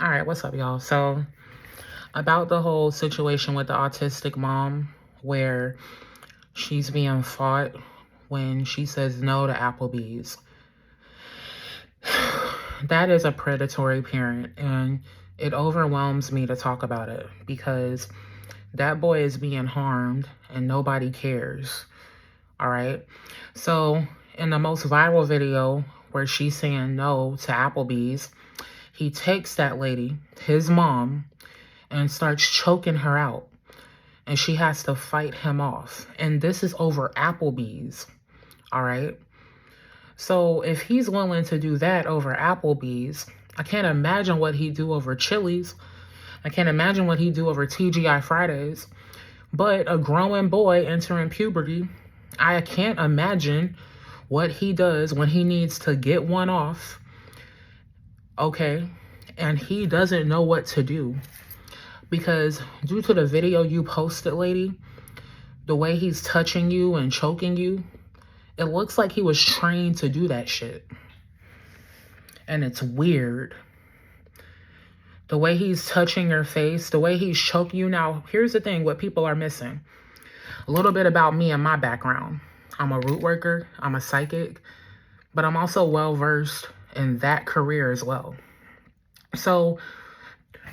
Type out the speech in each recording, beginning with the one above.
All right, what's up, y'all? So, about the whole situation with the autistic mom where she's being fought when she says no to Applebees. That is a predatory parent, and it overwhelms me to talk about it because that boy is being harmed and nobody cares. All right. So, in the most viral video where she's saying no to Applebees, he takes that lady, his mom, and starts choking her out. And she has to fight him off. And this is over Applebees. All right. So if he's willing to do that over Applebees, I can't imagine what he'd do over Chili's. I can't imagine what he'd do over TGI Fridays. But a growing boy entering puberty, I can't imagine what he does when he needs to get one off. Okay. And he doesn't know what to do. Because due to the video you posted, lady, the way he's touching you and choking you, it looks like he was trained to do that shit. And it's weird. The way he's touching your face, the way he's choking you. Now, here's the thing, what people are missing. A little bit about me and my background. I'm a root worker, I'm a psychic, but I'm also well-versed in that career as well. So,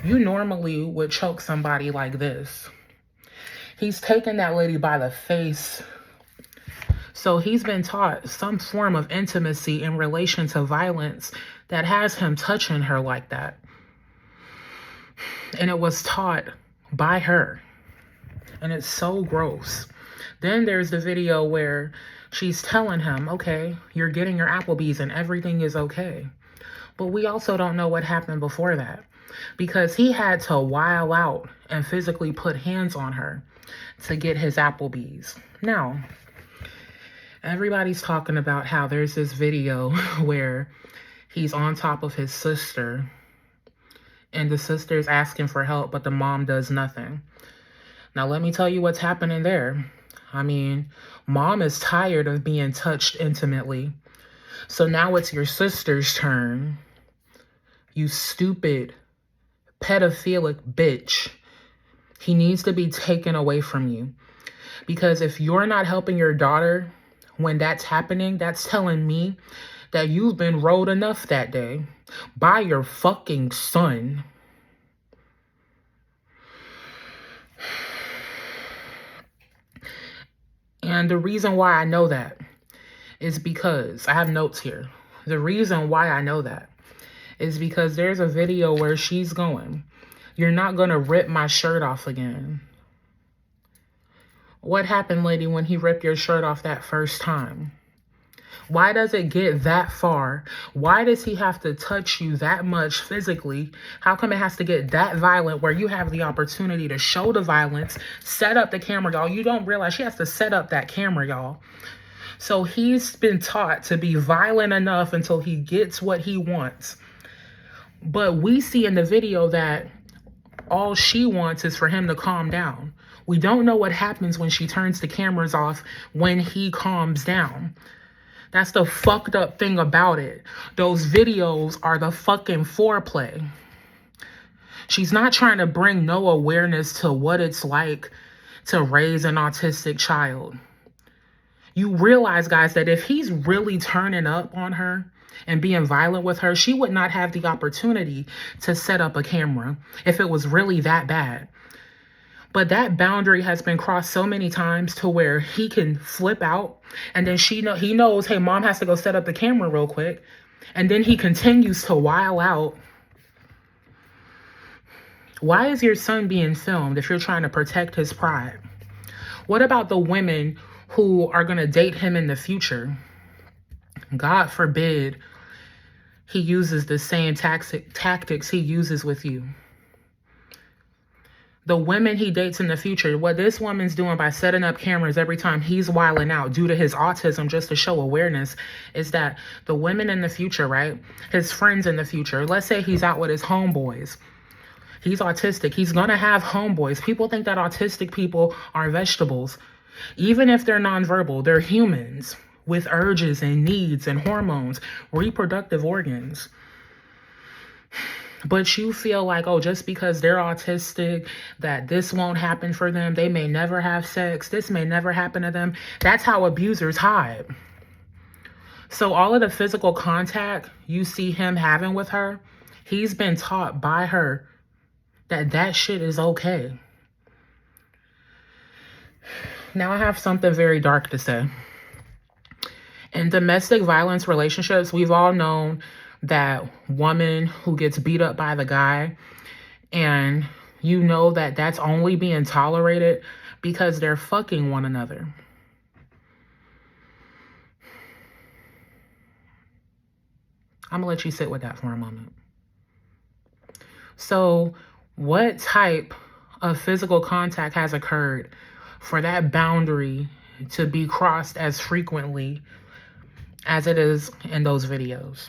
you normally would choke somebody like this. He's taken that lady by the face. So he's been taught some form of intimacy in relation to violence that has him touching her like that. And it was taught by her. And it's so gross. Then there's the video where she's telling him, okay, you're getting your Applebee's and everything is okay. But we also don't know what happened before that. Because he had to while out and physically put hands on her to get his Applebee's. Now, everybody's talking about how there's this video where he's on top of his sister and the sister's asking for help, but the mom does nothing. Now, let me tell you what's happening there. I mean, mom is tired of being touched intimately. So now it's your sister's turn. You stupid pedophilic bitch. He needs to be taken away from you. Because if you're not helping your daughter when that's happening, that's telling me that you've been rolled enough that day by your fucking son. And the reason why I know that is because I have notes here. The reason why I know that is because there's a video where she's going, you're not going to rip my shirt off again. What happened, lady, when he ripped your shirt off that first time? Why does it get that far? Why does he have to touch you that much physically? How come it has to get that violent where you have the opportunity to show the violence, set up the camera, y'all? You don't realize she has to set up that camera, y'all. So he's been taught to be violent enough until he gets what he wants. But we see in the video that all she wants is for him to calm down. We don't know what happens when she turns the cameras off when he calms down. That's the fucked up thing about it. Those videos are the fucking foreplay. She's not trying to bring no awareness to what it's like to raise an autistic child. You realize, guys, that if he's really turning up on her and being violent with her, she would not have the opportunity to set up a camera if it was really that bad. But that boundary has been crossed so many times to where he can flip out, and then he knows, hey, mom has to go set up the camera real quick, and then he continues to while out. Why is your son being filmed if you're trying to protect his pride? What about the women who are going to date him in the future? God forbid he uses the same tactics he uses with you. The women he dates in the future, what this woman's doing by setting up cameras every time he's wilding out due to his autism, just to show awareness, is that the women in the future, right? His friends in the future, let's say he's out with his homeboys. He's autistic. He's going to have homeboys. People think that autistic people are vegetables. Even if they're nonverbal, they're humans with urges and needs and hormones, reproductive organs. But you feel like, oh, just because they're autistic, that this won't happen for them. They may never have sex. This may never happen to them. That's how abusers hide. So all of the physical contact you see him having with her, he's been taught by her that that shit is okay. Now I have something very dark to say. In domestic violence relationships, we've all known that woman who gets beat up by the guy, and you know that that's only being tolerated because they're fucking one another. I'm gonna let you sit with that for a moment. So what type of physical contact has occurred for that boundary to be crossed as frequently as it is in those videos?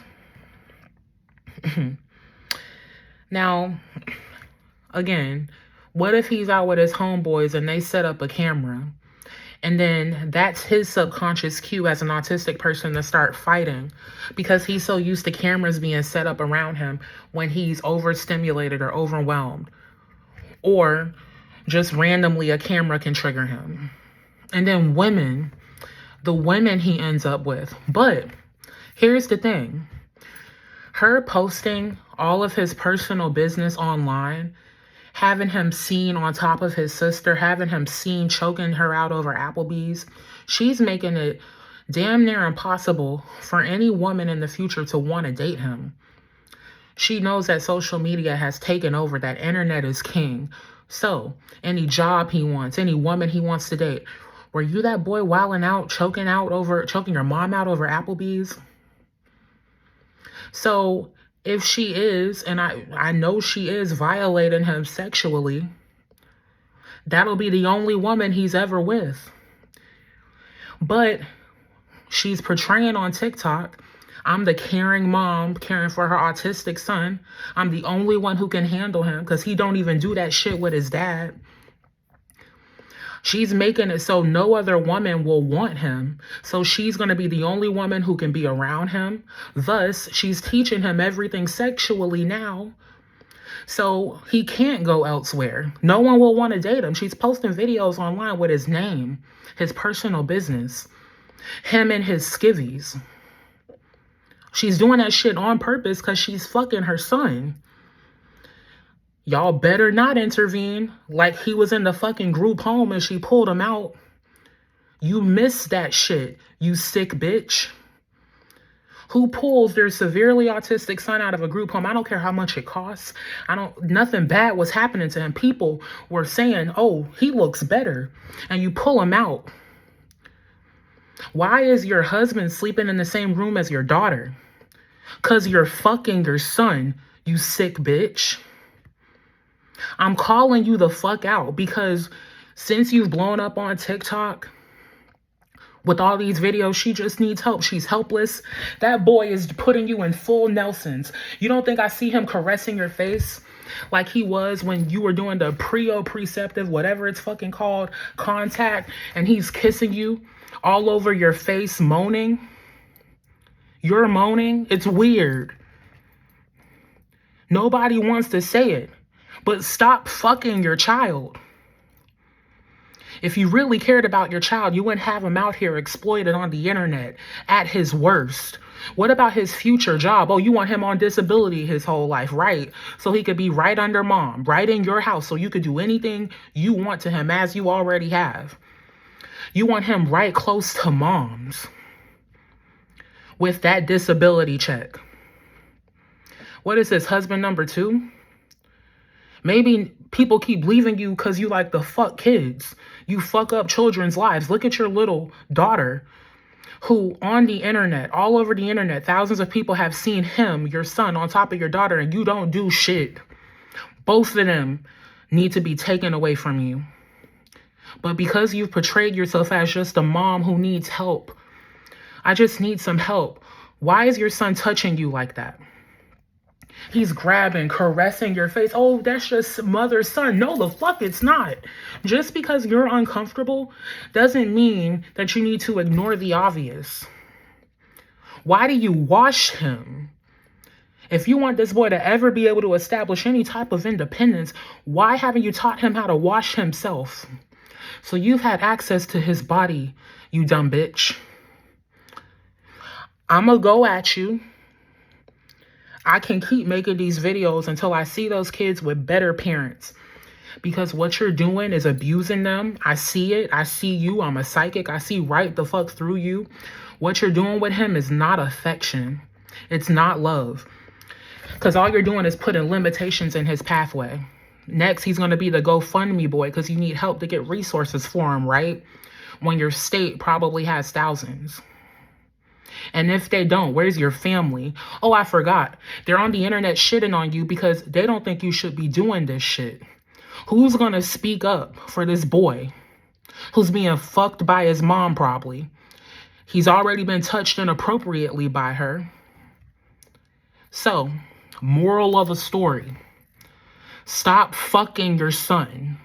Now, again, what if he's out with his homeboys and they set up a camera, and then that's his subconscious cue as an autistic person to start fighting because he's so used to cameras being set up around him when he's overstimulated or overwhelmed, or just randomly a camera can trigger him. And then the women he ends up with. But here's the thing. Her posting all of his personal business online, having him seen on top of his sister, having him seen choking her out over Applebees, she's making it damn near impossible for any woman in the future to want to date him. She knows that social media has taken over, that internet is king. So any job he wants, any woman he wants to date, were you that boy wilding out, choking your mom out over Applebees? So if she is, and I know she is, violating him sexually, that'll be the only woman he's ever with. But she's portraying on TikTok, I'm the caring mom, caring for her autistic son. I'm the only one who can handle him because he don't even do that shit with his dad. She's making it so no other woman will want him. So she's going to be the only woman who can be around him. Thus, she's teaching him everything sexually now. So he can't go elsewhere. No one will want to date him. She's posting videos online with his name, his personal business, him and his skivvies. She's doing that shit on purpose because she's fucking her son. Y'all better not intervene like he was in the fucking group home and she pulled him out. You missed that shit, you sick bitch. Who pulls their severely autistic son out of a group home? I don't care how much it costs. Nothing bad was happening to him. People were saying, oh, he looks better. And you pull him out. Why is your husband sleeping in the same room as your daughter? 'Cause you're fucking your son, you sick bitch. I'm calling you the fuck out because since you've blown up on TikTok with all these videos, she just needs help. She's helpless. That boy is putting you in full Nelsons. You don't think I see him caressing your face like he was when you were doing the preceptive, whatever it's fucking called, contact, and he's kissing you all over your face, moaning? You're moaning? It's weird. Nobody wants to say it. But stop fucking your child. If you really cared about your child, you wouldn't have him out here exploited on the internet at his worst. What about his future job? Oh, you want him on disability his whole life, right? So he could be right under mom, right in your house, so you could do anything you want to him as you already have. You want him right close to mom's with that disability check. What is this, husband number 2? Maybe people keep leaving you because you like to fuck kids. You fuck up children's lives. Look at your little daughter who on the internet, all over the internet, thousands of people have seen him, your son, on top of your daughter, and you don't do shit. Both of them need to be taken away from you. But because you've portrayed yourself as just a mom who needs help, I just need some help. Why is your son touching you like that? He's grabbing, caressing your face. Oh, that's just mother's son. No, the fuck it's not. Just because you're uncomfortable doesn't mean that you need to ignore the obvious. Why do you wash him? If you want this boy to ever be able to establish any type of independence, why haven't you taught him how to wash himself? So you've had access to his body, you dumb bitch. I'ma go at you. I can keep making these videos until I see those kids with better parents. Because what you're doing is abusing them. I see it. I see you. I'm a psychic. I see right the fuck through you. What you're doing with him is not affection. It's not love. Because all you're doing is putting limitations in his pathway. Next, he's going to be the GoFundMe boy because you need help to get resources for him, right? When your state probably has thousands. And if they don't, where's your family? Oh, I forgot. They're on the internet shitting on you because they don't think you should be doing this shit. Who's going to speak up for this boy who's being fucked by his mom probably? He's already been touched inappropriately by her. So, moral of the story. Stop fucking your son.